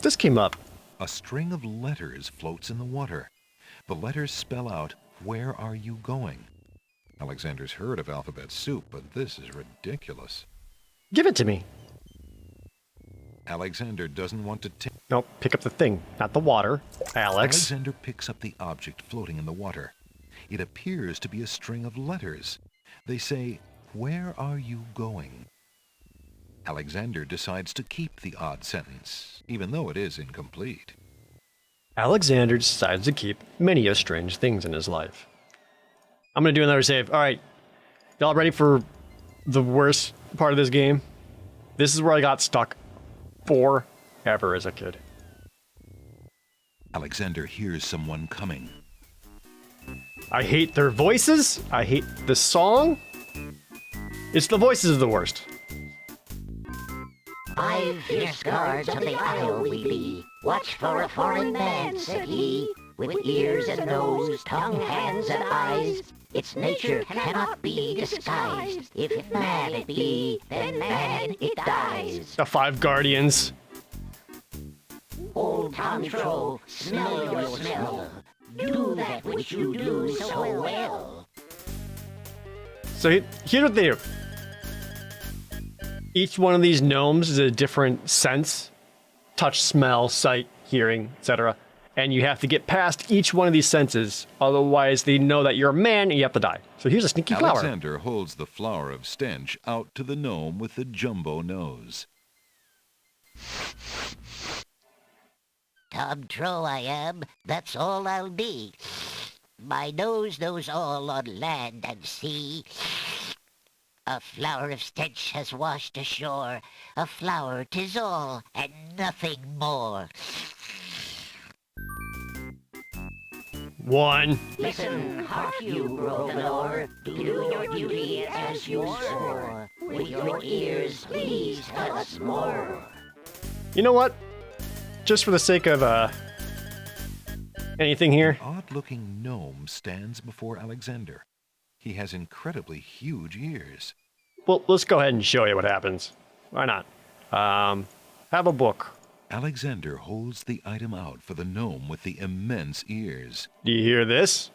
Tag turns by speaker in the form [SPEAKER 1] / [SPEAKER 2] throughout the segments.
[SPEAKER 1] this came up.
[SPEAKER 2] A string of letters floats in the water. The letters spell out, "Where are you going?" Alexander's heard of alphabet soup, but this is ridiculous.
[SPEAKER 1] Give it to me.
[SPEAKER 2] Alexander doesn't want to take...
[SPEAKER 1] Nope, pick up the thing, not the water. Alex.
[SPEAKER 2] Alexander picks up the object floating in the water. It appears to be a string of letters. They say, "Where are you going?" Alexander decides to keep the odd sentence, even though it is incomplete.
[SPEAKER 1] Alexander decides to keep many of strange things in his life. I'm going to do another save. All right. Y'all ready for the worst part of this game? This is where I got stuck forever as a kid.
[SPEAKER 2] Alexander hears someone coming.
[SPEAKER 1] I hate their voices. I hate the song. It's the voices are the worst.
[SPEAKER 3] 5 fierce guards of the isle we be. Watch for a foreign man, said he, with ears and nose, tongue, hands, and eyes. Its nature cannot be disguised. If man it be, then man it dies.
[SPEAKER 1] The 5 guardians.
[SPEAKER 3] Old Tom Troll, smell your smell. Do that which you do so well.
[SPEAKER 1] So here's what they do. Each one of these gnomes is a different sense. Touch, smell, sight, hearing, etc. And you have to get past each one of these senses. Otherwise, they know that you're a man and you have to die. So here's a sneaky flower.
[SPEAKER 2] Alexander holds the flower of stench out to the gnome with the jumbo nose.
[SPEAKER 3] Tom Troll I am, that's all I'll be. My nose knows all on land and sea. A flower of stench has washed ashore. A flower 'tis all, and nothing more.
[SPEAKER 1] 1.
[SPEAKER 3] Listen, hark you, Grovenor. Do your duty as you swore. With your ears, please tell us more.
[SPEAKER 1] You know what? Just for the sake of anything here.
[SPEAKER 2] An odd-looking gnome stands before Alexander. He has incredibly huge ears.
[SPEAKER 1] Well, let's go ahead and show you what happens. Why not? Have a book.
[SPEAKER 2] Alexander holds the item out for the gnome with the immense ears.
[SPEAKER 1] Do you hear this?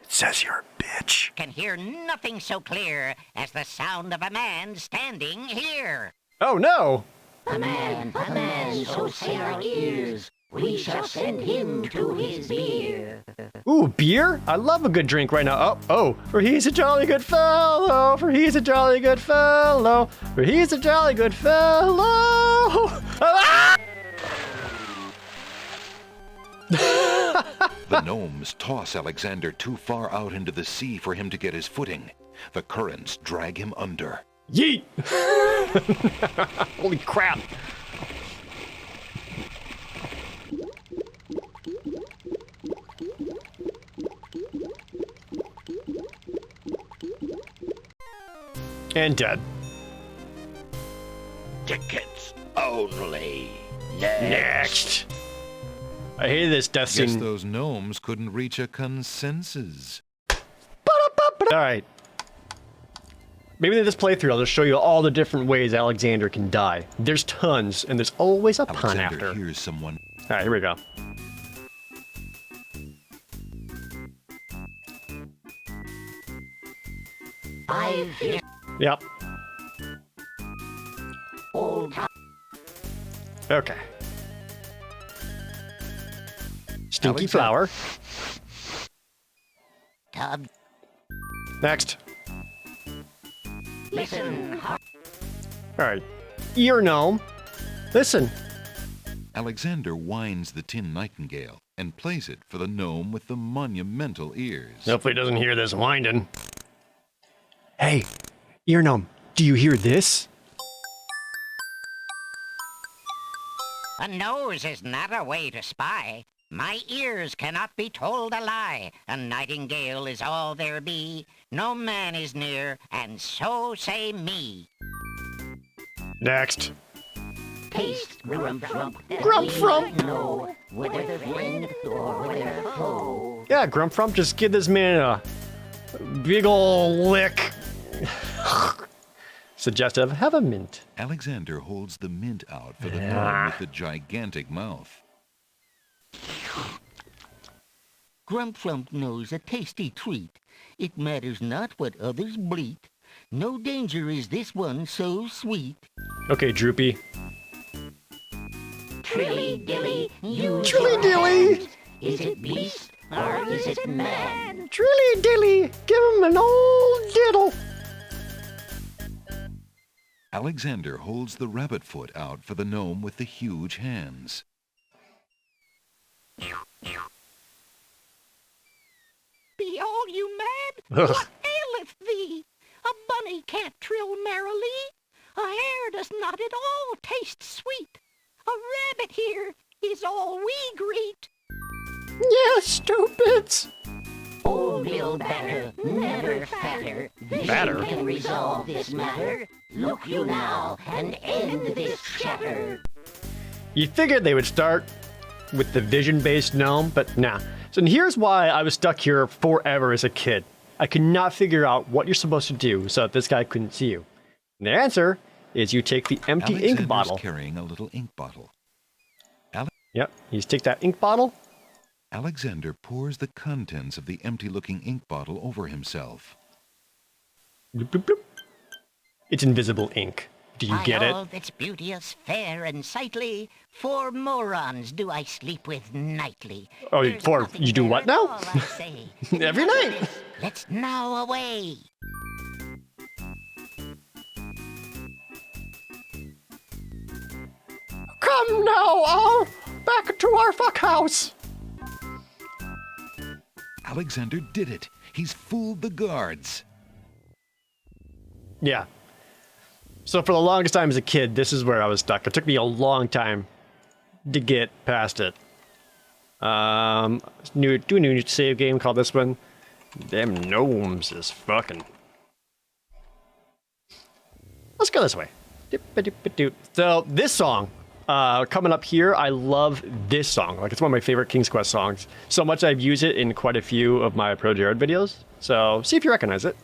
[SPEAKER 1] It says you're a bitch.
[SPEAKER 3] Can hear nothing so clear as the sound of a man standing here.
[SPEAKER 1] Oh no!
[SPEAKER 3] A man, so say our ears. We shall send him to his beer.
[SPEAKER 1] Ooh, beer? I love a good drink right now. Oh, for he's a jolly good fellow, for he's a jolly good fellow, for he's a jolly good fellow. Ah!
[SPEAKER 2] The gnomes toss Alexander too far out into the sea for him to get his footing. The currents drag him under.
[SPEAKER 1] Yeet! Holy crap! And dead.
[SPEAKER 4] Tickets only.
[SPEAKER 1] Next. I hate this death
[SPEAKER 2] Guess
[SPEAKER 1] scene.
[SPEAKER 2] those gnomes couldn't reach a consensus.
[SPEAKER 1] Alright. Maybe in this playthrough I'll just show you all the different ways Alexander can die. There's tons, and there's always a pun
[SPEAKER 2] Alexander
[SPEAKER 1] after.
[SPEAKER 2] hears someone.
[SPEAKER 1] Alright, here we go. Yep. Okay. Stinky
[SPEAKER 2] Alexander.
[SPEAKER 1] flower.
[SPEAKER 3] Tom,
[SPEAKER 1] Next.
[SPEAKER 3] listen,
[SPEAKER 1] Alright. Ear gnome. Listen.
[SPEAKER 2] Alexander winds the tin nightingale and plays it for the gnome with the monumental ears.
[SPEAKER 1] Hopefully he doesn't hear this winding. Hey, ear gnome, do you hear this?
[SPEAKER 3] a nose is not a way to spy. My ears cannot be told a lie. A nightingale is all there be. No man is near, and so say me.
[SPEAKER 1] Next.
[SPEAKER 3] Taste Grump-Frump.
[SPEAKER 1] Grump-Frump!
[SPEAKER 3] No, whether friend or whether foe.
[SPEAKER 1] Yeah, Grump-Frump, just give this man a big ol' lick. Suggestive, have a mint.
[SPEAKER 2] Alexander holds the mint out for the gnome with the gigantic mouth.
[SPEAKER 5] Grump Flump knows a tasty treat. It matters not what others bleat. No danger is this one so sweet.
[SPEAKER 1] Okay, Droopy.
[SPEAKER 3] Trilly dilly, use
[SPEAKER 1] Trilly
[SPEAKER 3] your
[SPEAKER 1] dilly.
[SPEAKER 3] hands. Is it beast or is it man?
[SPEAKER 1] Trilly dilly, give him an old diddle.
[SPEAKER 2] Alexander holds the rabbit foot out for the gnome with the huge hands.
[SPEAKER 5] Be all you mad?
[SPEAKER 1] Ugh.
[SPEAKER 5] What aileth thee? A bunny can't trill merrily. A hare does not at all taste sweet. A rabbit here is all we greet.
[SPEAKER 1] Yeah, stupids.
[SPEAKER 3] Old Bill Batter, never fatter.
[SPEAKER 1] Batter?
[SPEAKER 3] Vision can resolve this matter. Look you now and end this chatter.
[SPEAKER 1] You figured they would start with the vision-based gnome, but nah. So here's why I was stuck here forever as a kid. I could not figure out what you're supposed to do so that this guy couldn't see you. And the answer is you take the empty ink
[SPEAKER 2] Alexander's
[SPEAKER 1] bottle.
[SPEAKER 2] carrying a little ink bottle.
[SPEAKER 1] Yep, you just take that ink bottle.
[SPEAKER 2] Alexander pours the contents of the empty-looking ink bottle over himself.
[SPEAKER 1] Bloop, bloop, bloop. It's invisible ink. Do you get it?
[SPEAKER 5] All that's beauteous, fair, and sightly, for morons do I sleep with nightly.
[SPEAKER 1] Oh,
[SPEAKER 5] There's
[SPEAKER 1] for
[SPEAKER 5] nothing
[SPEAKER 1] you do
[SPEAKER 5] there
[SPEAKER 1] what
[SPEAKER 5] at
[SPEAKER 1] now?
[SPEAKER 5] all, I say.
[SPEAKER 1] Every night.
[SPEAKER 5] Let's now away.
[SPEAKER 1] Come now, all back to our fuck house.
[SPEAKER 2] Alexander did it! He's fooled the guards!
[SPEAKER 1] Yeah. So for the longest time as a kid, this is where I was stuck. It took me a long time to get past it. Do a new save game called this one. Them gnomes is fucking. Let's go this way. So this song, coming up here, I love this song. Like, it's one of my favorite King's Quest songs. So much I've used it in quite a few of my ProJared videos. So see if you recognize it.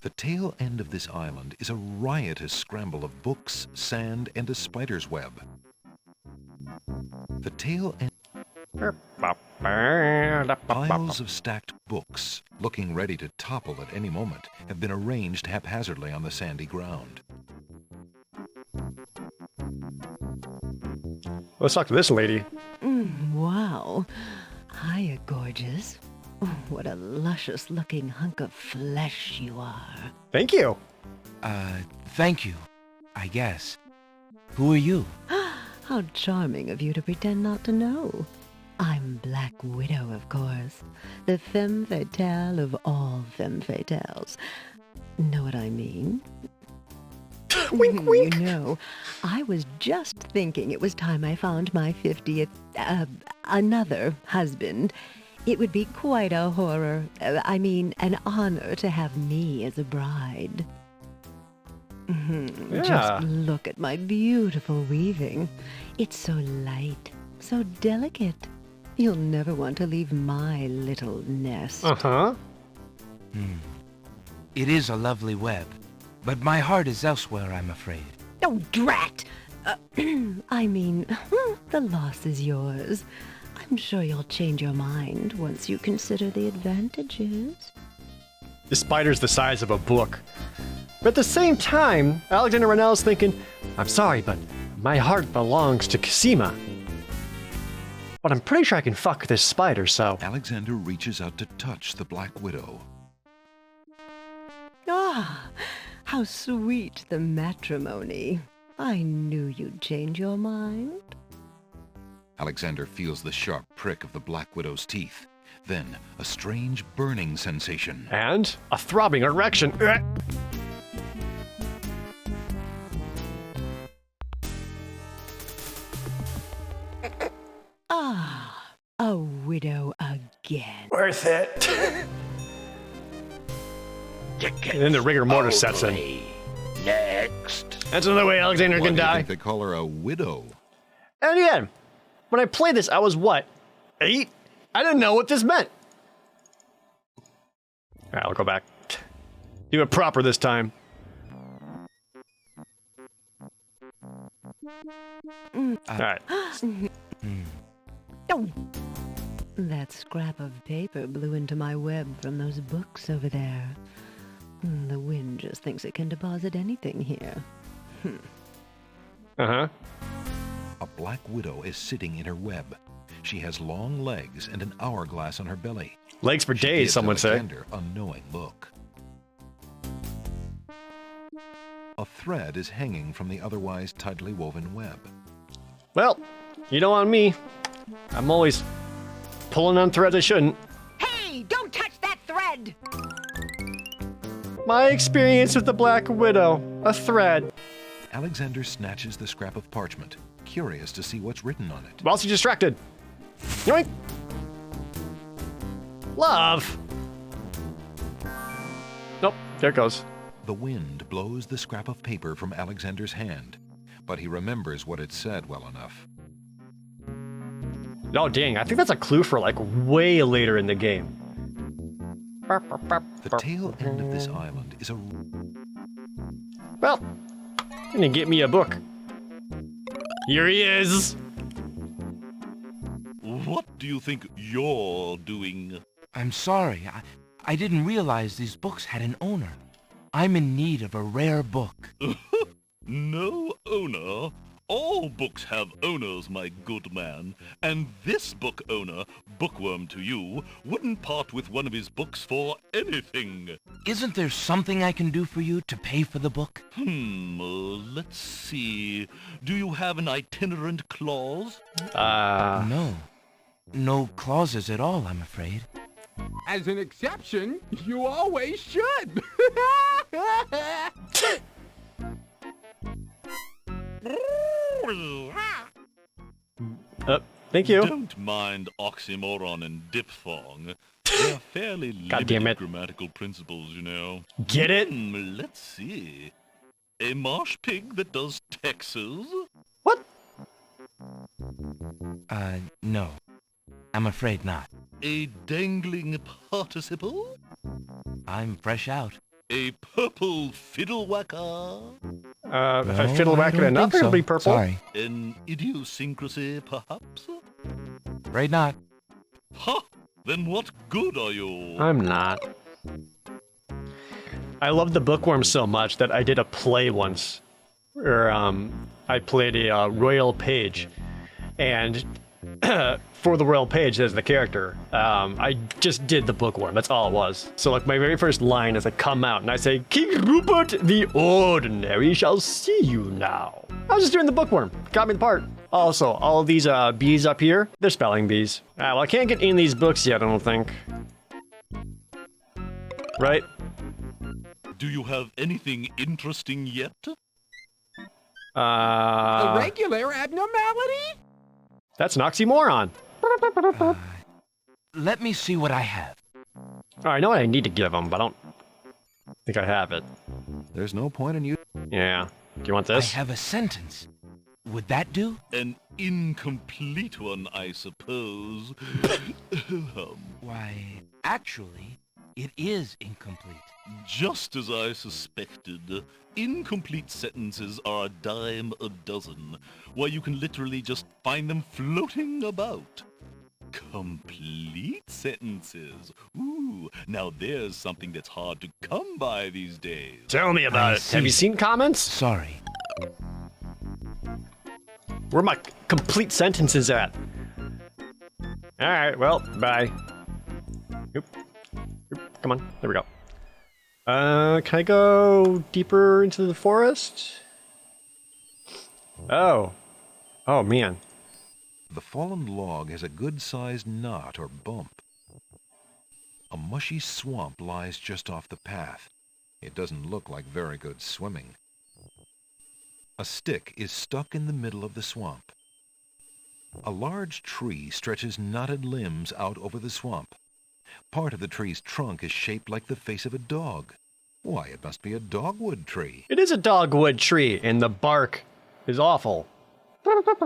[SPEAKER 2] The tail end of this island is a riotous scramble of books, sand, and a spider's web. The tail end... Piles of stacked books, looking ready to topple at any moment, have been arranged haphazardly on the sandy ground.
[SPEAKER 1] Let's talk to this lady.
[SPEAKER 6] Wow. Hiya, gorgeous. Oh, what a luscious-looking hunk of flesh you are.
[SPEAKER 1] Thank you.
[SPEAKER 7] Thank you, I guess. Who are you?
[SPEAKER 6] How charming of you to pretend not to know. I'm Black Widow, of course. The femme fatale of all femme fatales. Know what I mean?
[SPEAKER 1] Wink, wink.
[SPEAKER 6] You know, I was just thinking it was time I found my 50th, another husband. It would be quite a horror, an honor to have me as a bride.
[SPEAKER 1] Yeah.
[SPEAKER 6] Just look at my beautiful weaving. It's so light, so delicate. You'll never want to leave my little nest.
[SPEAKER 1] Uh-huh.
[SPEAKER 7] It is a lovely web, but my heart is elsewhere, I'm afraid.
[SPEAKER 6] Oh, drat! The loss is yours. I'm sure you'll change your mind once you consider the advantages.
[SPEAKER 1] The spider's the size of a book. But at the same time, Alexander Rennell's thinking, I'm sorry, but my heart belongs to Cassima. But I'm pretty sure I can fuck this spider, so...
[SPEAKER 2] Alexander reaches out to touch the Black Widow.
[SPEAKER 6] Ah, how sweet the matrimony. I knew you'd change your mind.
[SPEAKER 2] Alexander feels the sharp prick of the Black Widow's teeth. Then, a strange burning sensation.
[SPEAKER 1] And a throbbing erection.
[SPEAKER 6] Ah, a widow again.
[SPEAKER 1] Worth it. And then the rigor mortis sets in.
[SPEAKER 4] Only. Next.
[SPEAKER 1] That's another way Alexander
[SPEAKER 2] Why
[SPEAKER 1] can
[SPEAKER 2] do you
[SPEAKER 1] die.
[SPEAKER 2] think they call her a widow?
[SPEAKER 1] And again, when I played this, I was what? 8? I didn't know what this meant. Alright, I'll go back. Do it proper this time. Alright.
[SPEAKER 6] That scrap of paper blew into my web from those books over there. The wind just thinks it can deposit anything here.
[SPEAKER 1] Uh-huh.
[SPEAKER 2] A black widow is sitting in her web. She has long legs and an hourglass on her belly.
[SPEAKER 1] Legs for
[SPEAKER 2] She
[SPEAKER 1] days,
[SPEAKER 2] gives
[SPEAKER 1] some would say.
[SPEAKER 2] Alexander a knowing look. A thread is hanging from the otherwise tightly woven web.
[SPEAKER 1] Well, you know on me. I'm always pulling on threads I shouldn't.
[SPEAKER 6] Hey, don't touch that thread!
[SPEAKER 1] My experience with the Black Widow. A thread.
[SPEAKER 2] Alexander snatches the scrap of parchment, curious to see what's written on it.
[SPEAKER 1] Whilst you're distracted. Yoink! Love! Nope, there it goes.
[SPEAKER 2] The wind blows the scrap of paper from Alexander's hand, but he remembers what it said well enough.
[SPEAKER 1] Oh, dang, I think that's a clue for, like, way later in the game.
[SPEAKER 2] The tail end of this island is a...
[SPEAKER 1] Well, gonna get me a book. Here he is!
[SPEAKER 4] What do you think you're doing?
[SPEAKER 7] I'm sorry. I didn't realize these books had an owner. I'm in need of a rare book.
[SPEAKER 4] No owner? All books have owners, my good man. And this book owner, bookworm to you, wouldn't part with one of his books for anything.
[SPEAKER 7] Isn't there something I can do for you to pay for the book?
[SPEAKER 4] Let's see. Do you have an itinerant clause?
[SPEAKER 7] No. No clauses at all, I'm afraid.
[SPEAKER 8] As an exception, you always should.
[SPEAKER 1] Thank you.
[SPEAKER 4] Don't mind oxymoron and diphthong. They're fairly
[SPEAKER 1] God damn
[SPEAKER 4] limited
[SPEAKER 1] it.
[SPEAKER 4] grammatical principles, you know.
[SPEAKER 1] Get it?
[SPEAKER 4] Let's see. A marsh pig that does Texas?
[SPEAKER 1] What?
[SPEAKER 7] No. I'm afraid not.
[SPEAKER 4] A dangling participle?
[SPEAKER 7] I'm fresh out.
[SPEAKER 4] A purple fiddle whacker?
[SPEAKER 1] If I
[SPEAKER 7] No,
[SPEAKER 1] fiddle whack it
[SPEAKER 7] don't
[SPEAKER 1] enough,
[SPEAKER 7] think
[SPEAKER 1] it'll
[SPEAKER 7] so.
[SPEAKER 1] be purple.
[SPEAKER 7] Sorry.
[SPEAKER 4] An idiosyncrasy, perhaps?
[SPEAKER 7] Afraid not.
[SPEAKER 4] Ha! Then what good are you?
[SPEAKER 1] I'm not. I love the bookworm so much that I did a play once where I played a royal page, and for the royal page as the character, I just did the bookworm. That's all it was. So like my very first line is I come out and I say, "King Rupert the Ordinary shall see you now." I was just doing the bookworm. Got me the part. Also, all of these bees up here, they're spelling bees. Well, I can't get in these books yet, I don't think. Right?
[SPEAKER 4] Do you have anything interesting yet?
[SPEAKER 8] A regular abnormality?
[SPEAKER 1] That's an oxymoron.
[SPEAKER 7] Let me see what I have.
[SPEAKER 1] I know what I need to give him, but I don't think I have it.
[SPEAKER 2] There's no point in you...
[SPEAKER 1] Yeah. Do you want
[SPEAKER 7] I
[SPEAKER 1] this?
[SPEAKER 7] have a sentence. Would that do?
[SPEAKER 4] An incomplete one, I suppose.
[SPEAKER 7] Why, actually, it is incomplete.
[SPEAKER 4] Just as I suspected, incomplete sentences are a dime a dozen. Why, you can literally just find them floating about. Complete sentences. Ooh, now there's something that's hard to come by these days.
[SPEAKER 1] Tell me about
[SPEAKER 7] I
[SPEAKER 1] it.
[SPEAKER 7] see.
[SPEAKER 1] Have you seen comments?
[SPEAKER 7] Sorry.
[SPEAKER 1] Where are my complete sentences at? Alright, well, bye. Oop. Oop, come on, there we go. Can I go deeper into the forest? Oh. Oh, man.
[SPEAKER 2] The fallen log has a good-sized knot or bump. A mushy swamp lies just off the path. It doesn't look like very good swimming. A stick is stuck in the middle of the swamp. A large tree stretches knotted limbs out over the swamp. Part of the tree's trunk is shaped like the face of a dog. Why, it must be a dogwood tree.
[SPEAKER 1] It is a dogwood tree, and the bark is awful.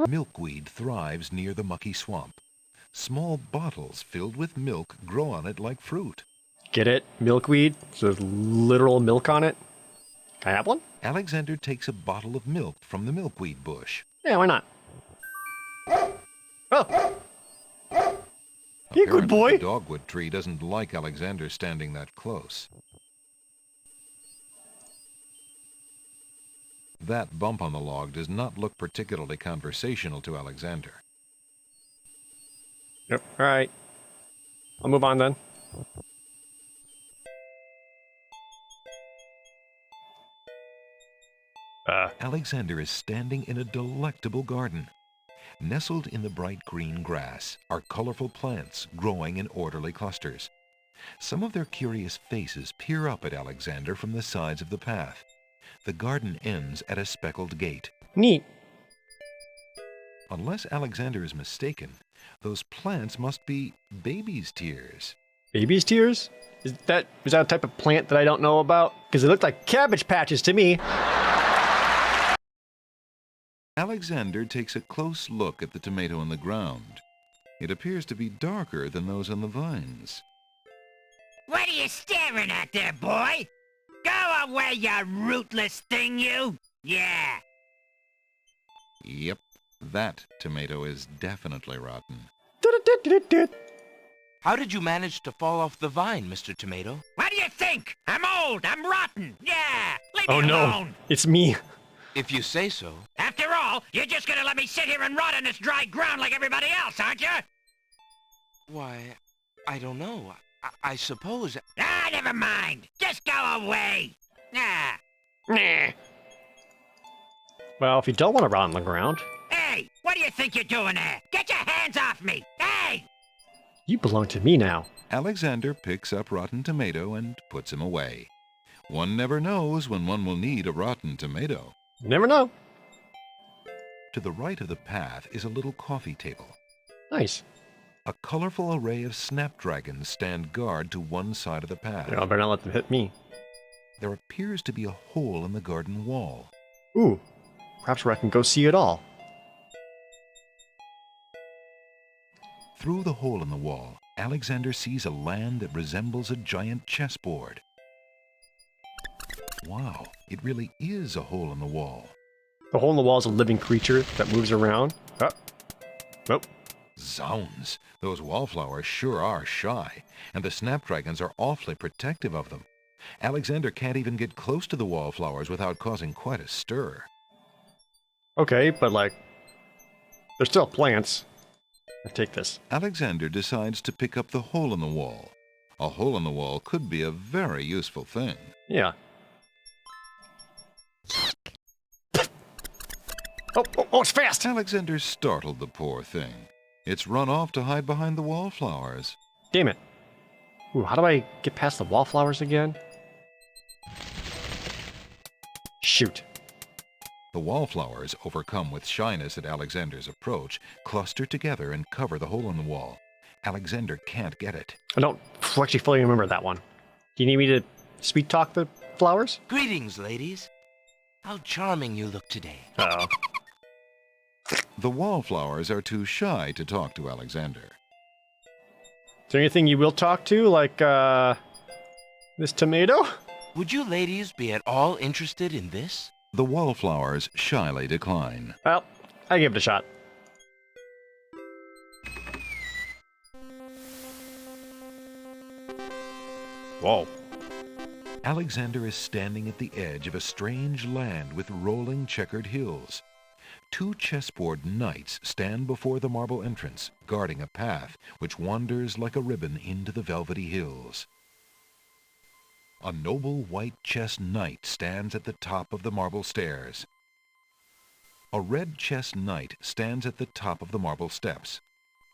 [SPEAKER 2] Milkweed thrives near the mucky swamp. Small bottles filled with milk grow on it like fruit.
[SPEAKER 1] Get it? Milkweed? So there's literal milk on it? Can I have one?
[SPEAKER 2] Alexander takes a bottle of milk from the milkweed bush.
[SPEAKER 1] Yeah, why not? Oh! You good
[SPEAKER 2] Apparently,
[SPEAKER 1] boy.
[SPEAKER 2] the dogwood tree doesn't like Alexander standing that close. That bump on the log does not look particularly conversational to Alexander.
[SPEAKER 1] Yep. All right. I'll move on then.
[SPEAKER 2] Alexander is standing in a delectable garden. Nestled in the bright green grass are colorful plants growing in orderly clusters. Some of their curious faces peer up at Alexander from the sides of the path. The garden ends at a speckled gate.
[SPEAKER 1] Neat.
[SPEAKER 2] Unless Alexander is mistaken, those plants must be baby's tears.
[SPEAKER 1] Baby's tears? Is that a type of plant that I don't know about? Because it looked like cabbage patches to me.
[SPEAKER 2] Alexander takes a close look at the tomato in the ground. It appears to be darker than those on the vines.
[SPEAKER 3] What are you staring at there, boy? Go away, you rootless thing, you! Yeah!
[SPEAKER 2] Yep, that tomato is definitely rotten.
[SPEAKER 7] How did you manage to fall off the vine, Mr. Tomato?
[SPEAKER 3] What do you think? I'm old, I'm rotten! Yeah! Leave
[SPEAKER 1] Oh
[SPEAKER 3] me
[SPEAKER 1] no,
[SPEAKER 3] alone!
[SPEAKER 1] it's me.
[SPEAKER 7] If you say so.
[SPEAKER 3] After all, you're just gonna let me sit here and rot on this dry ground like everybody else, aren't you?
[SPEAKER 7] Why, I don't know. I suppose...
[SPEAKER 3] Ah, never mind! Just go away! Ah!
[SPEAKER 1] Nah. Well, if you don't want to rot on the ground,
[SPEAKER 3] Hey! What do you think you're doing there? Get your hands off me! Hey!
[SPEAKER 1] you belong to me now.
[SPEAKER 2] Alexander picks up rotten tomato and puts him away. One never knows when one will need a rotten tomato.
[SPEAKER 1] You never know.
[SPEAKER 2] To the right of the path is a little coffee table.
[SPEAKER 1] Nice.
[SPEAKER 2] A colorful array of snapdragons stand guard to one side of the path.
[SPEAKER 1] I better not let them hit me.
[SPEAKER 2] There appears to be a hole in the garden wall.
[SPEAKER 1] Ooh, perhaps where I can go see it all.
[SPEAKER 2] Through the hole in the wall, Alexander sees a land that resembles a giant chessboard. Wow, it really is a hole in the wall.
[SPEAKER 1] The hole in the wall is a living creature that moves around. Oh. Nope.
[SPEAKER 2] Zounds, those wallflowers sure are shy, and the snapdragons are awfully protective of them. Alexander can't even get close to the wallflowers without causing quite a stir.
[SPEAKER 1] Okay, but like, they're still plants. I take this.
[SPEAKER 2] Alexander decides to pick up the hole in the wall. A hole in the wall could be a very useful thing.
[SPEAKER 1] Yeah. Oh, it's fast!
[SPEAKER 2] Alexander startled the poor thing. It's run off to hide behind the wallflowers.
[SPEAKER 1] Damn it. Ooh, how do I get past the wallflowers again? Shoot.
[SPEAKER 2] The wallflowers, overcome with shyness at Alexander's approach, cluster together and cover the hole in the wall. Alexander can't get it.
[SPEAKER 1] I don't actually fully remember that one. Do you need me to sweet talk the flowers?
[SPEAKER 7] Greetings, ladies. How charming you look today.
[SPEAKER 1] Uh-oh.
[SPEAKER 2] The wallflowers are too shy to talk to Alexander.
[SPEAKER 1] Is there anything you will talk to, like, this tomato?
[SPEAKER 7] Would you ladies be at all interested in this?
[SPEAKER 2] The wallflowers shyly decline.
[SPEAKER 1] Well, I give it a shot. Whoa.
[SPEAKER 2] Alexander is standing at the edge of a strange land with rolling checkered hills. Two chessboard knights stand before the marble entrance, guarding a path which wanders like a ribbon into the velvety hills. A noble white chess knight stands at the top of the marble stairs. A red chess knight stands at the top of the marble steps.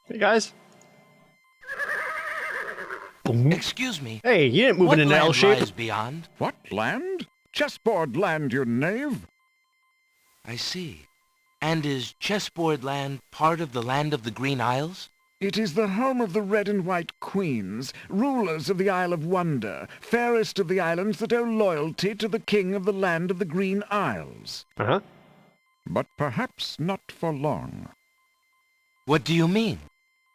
[SPEAKER 1] Hey, guys.
[SPEAKER 7] Excuse me.
[SPEAKER 1] Hey, you didn't move
[SPEAKER 7] What
[SPEAKER 1] in an L
[SPEAKER 7] land
[SPEAKER 1] shape.
[SPEAKER 7] lies beyond?
[SPEAKER 8] What land? Chessboard land, you knave.
[SPEAKER 7] I see. And is Chessboard Land part of the land of the Green Isles?
[SPEAKER 8] It is the home of the red and white queens, rulers of the Isle of Wonder, fairest of the islands that owe loyalty to the king of the land of the Green Isles.
[SPEAKER 1] Uh-huh.
[SPEAKER 8] But perhaps not for long.
[SPEAKER 7] What do you mean?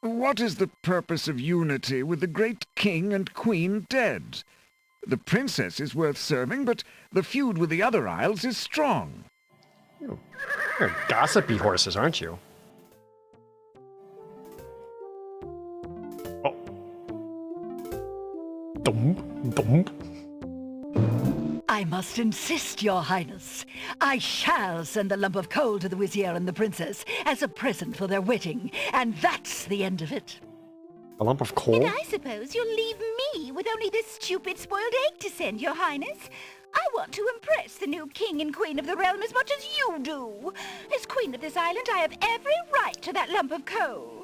[SPEAKER 8] What is the purpose of unity with the great king and queen dead? The princess is worth serving, but the feud with the other isles is strong.
[SPEAKER 1] You're gossipy horses, aren't you? Oh. Dum, dum.
[SPEAKER 9] I must insist, Your Highness. I shall send a lump of coal to the Vizier and the Princess as a present for their wedding, and that's the end of it.
[SPEAKER 1] A lump of coal?
[SPEAKER 5] And I suppose you'll leave me with only this stupid spoiled egg to send, Your Highness. I want to impress the new king and queen of the realm as much as you do. As queen of this island, I have every right to that lump of coal.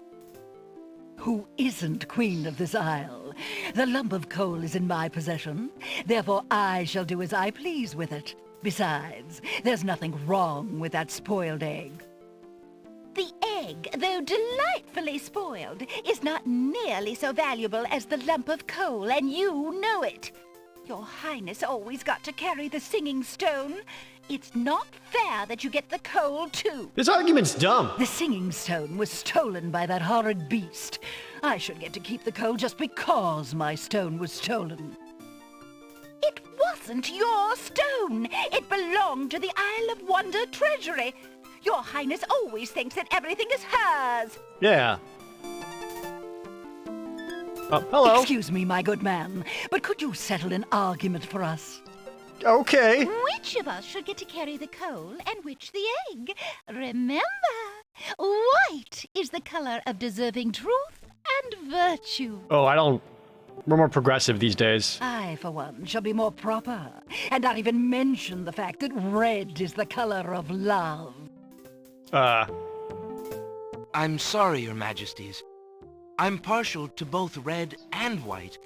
[SPEAKER 9] Who isn't queen of this isle? The lump of coal is in my possession. Therefore, I shall do as I please with it. Besides, there's nothing wrong with that spoiled egg.
[SPEAKER 5] The egg, though delightfully spoiled, is not nearly so valuable as the lump of coal, and you know it. Your Highness always got to carry the singing stone. It's not fair that you get the coal, too.
[SPEAKER 1] This argument's dumb.
[SPEAKER 9] The singing stone was stolen by that horrid beast. I should get to keep the coal just because my stone was stolen.
[SPEAKER 5] It wasn't your stone. It belonged to the Isle of Wonder treasury. Your Highness always thinks that everything is hers.
[SPEAKER 1] Yeah. Oh, hello.
[SPEAKER 9] Excuse me, my good man, but could you settle an argument for us?
[SPEAKER 1] Okay.
[SPEAKER 5] Which of us should get to carry the coal and which the egg? Remember, white is the color of deserving truth and virtue.
[SPEAKER 1] Oh, I don't... We're more progressive these days.
[SPEAKER 9] I, for one, shall be more proper, and not even mention the fact that red is the color of love.
[SPEAKER 7] I'm sorry, Your Majesties. I'm partial to both red and white,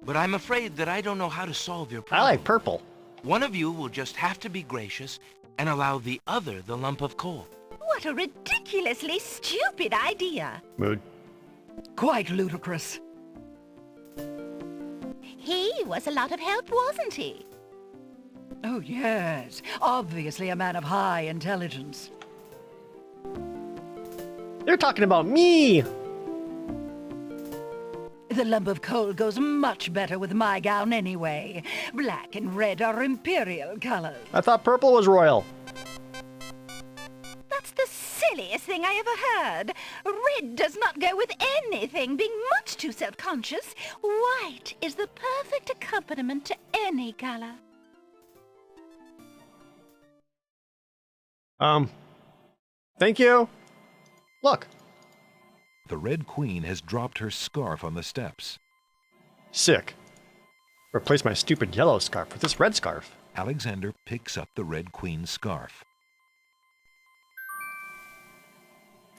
[SPEAKER 7] but I'm afraid that I don't know how to solve your
[SPEAKER 1] I
[SPEAKER 7] problem.
[SPEAKER 1] like purple.
[SPEAKER 7] One of you will just have to be gracious and allow the other the lump of coal.
[SPEAKER 5] What a ridiculously stupid idea.
[SPEAKER 1] Mood.
[SPEAKER 9] Quite ludicrous.
[SPEAKER 5] He was a lot of help, wasn't he?
[SPEAKER 9] Oh, yes. Obviously a man of high intelligence.
[SPEAKER 1] They're talking about me.
[SPEAKER 9] The lump of coal goes much better with my gown anyway. Black and red are imperial colors.
[SPEAKER 1] I thought purple was royal.
[SPEAKER 5] That's the silliest thing I ever heard. Red does not go with anything, being much too self-conscious. White is the perfect accompaniment to any color.
[SPEAKER 1] Thank you. Look.
[SPEAKER 2] The Red Queen has dropped her scarf on the steps.
[SPEAKER 1] Sick. Replace my stupid yellow scarf with this red scarf.
[SPEAKER 2] Alexander picks up the Red Queen's scarf.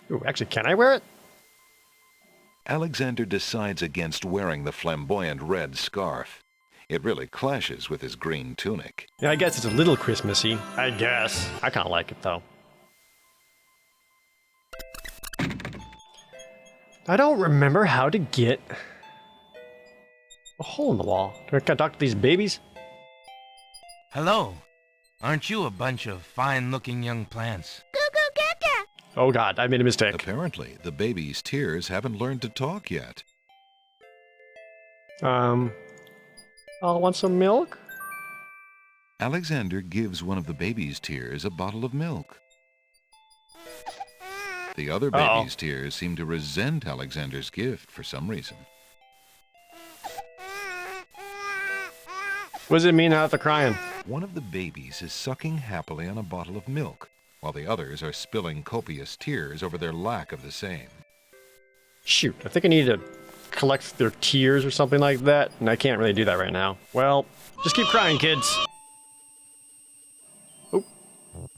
[SPEAKER 1] Ooh, actually, can I wear it?
[SPEAKER 2] Alexander decides against wearing the flamboyant red scarf. It really clashes with his green tunic.
[SPEAKER 1] Yeah, I guess it's a little Christmassy. I guess. I kind of like it, though. I don't remember how to get a hole in the wall. Do I gotta talk to these babies?
[SPEAKER 7] Hello. Aren't you a bunch of fine-looking young plants?
[SPEAKER 5] Goo-goo-gaga!
[SPEAKER 1] Oh god, I made a mistake.
[SPEAKER 2] Apparently, the baby's tears haven't learned to talk yet.
[SPEAKER 1] I'll want some milk?
[SPEAKER 2] Alexander gives one of the baby's tears a bottle of milk. The other baby's tears seem to resent Alexander's gift for some reason.
[SPEAKER 1] What does it mean after crying?
[SPEAKER 2] One of the babies is sucking happily on a bottle of milk, while the others are spilling copious tears over their lack of the same.
[SPEAKER 1] Shoot, I think I need to collect their tears or something like that, and I can't really do that right now. Well, just keep crying, kids. Oh,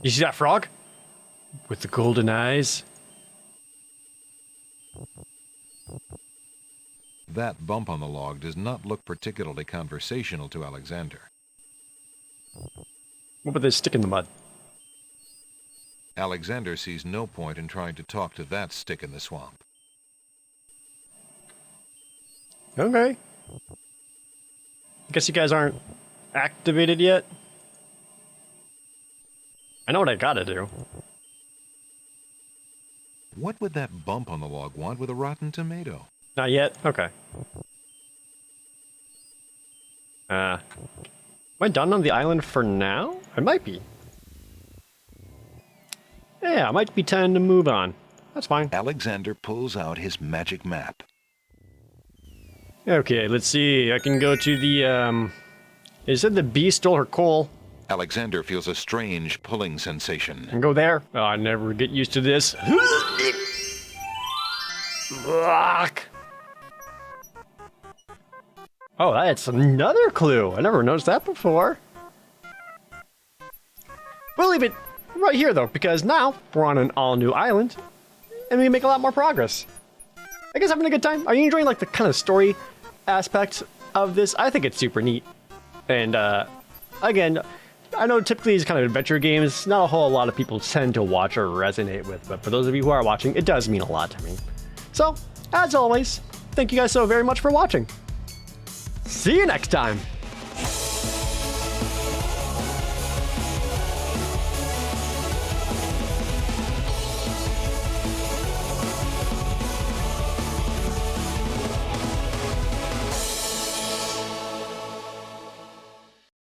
[SPEAKER 1] you see that frog? With the golden eyes?
[SPEAKER 2] That bump on the log does not look particularly conversational to Alexander.
[SPEAKER 1] What about this stick in the mud?
[SPEAKER 2] Alexander sees no point in trying to talk to that stick in the swamp.
[SPEAKER 1] Okay. I guess you guys aren't activated yet. I know what I gotta do.
[SPEAKER 2] What would that bump on the log want with a rotten tomato?
[SPEAKER 1] Not yet? Okay. Am I done on the island for now? I might be. Yeah, I might be time to move on. That's fine.
[SPEAKER 2] Alexander pulls out his magic map.
[SPEAKER 1] Okay, let's see. I can go to the, it said the bee stole her coal.
[SPEAKER 2] Alexander feels a strange pulling sensation.
[SPEAKER 1] And go there. Oh, I never get used to this. Oh, that's another clue. I never noticed that before. We'll leave it right here, though, because now we're on an all-new island, and we can make a lot more progress. I guess having a good time. Are you enjoying, like, the kind of story aspect of this? I think it's super neat. And, again, I know typically these kind of adventure games, not a whole lot of people tend to watch or resonate with, but for those of you who are watching, it does mean a lot to me. So, as always, thank you guys so very much for watching. See you next time!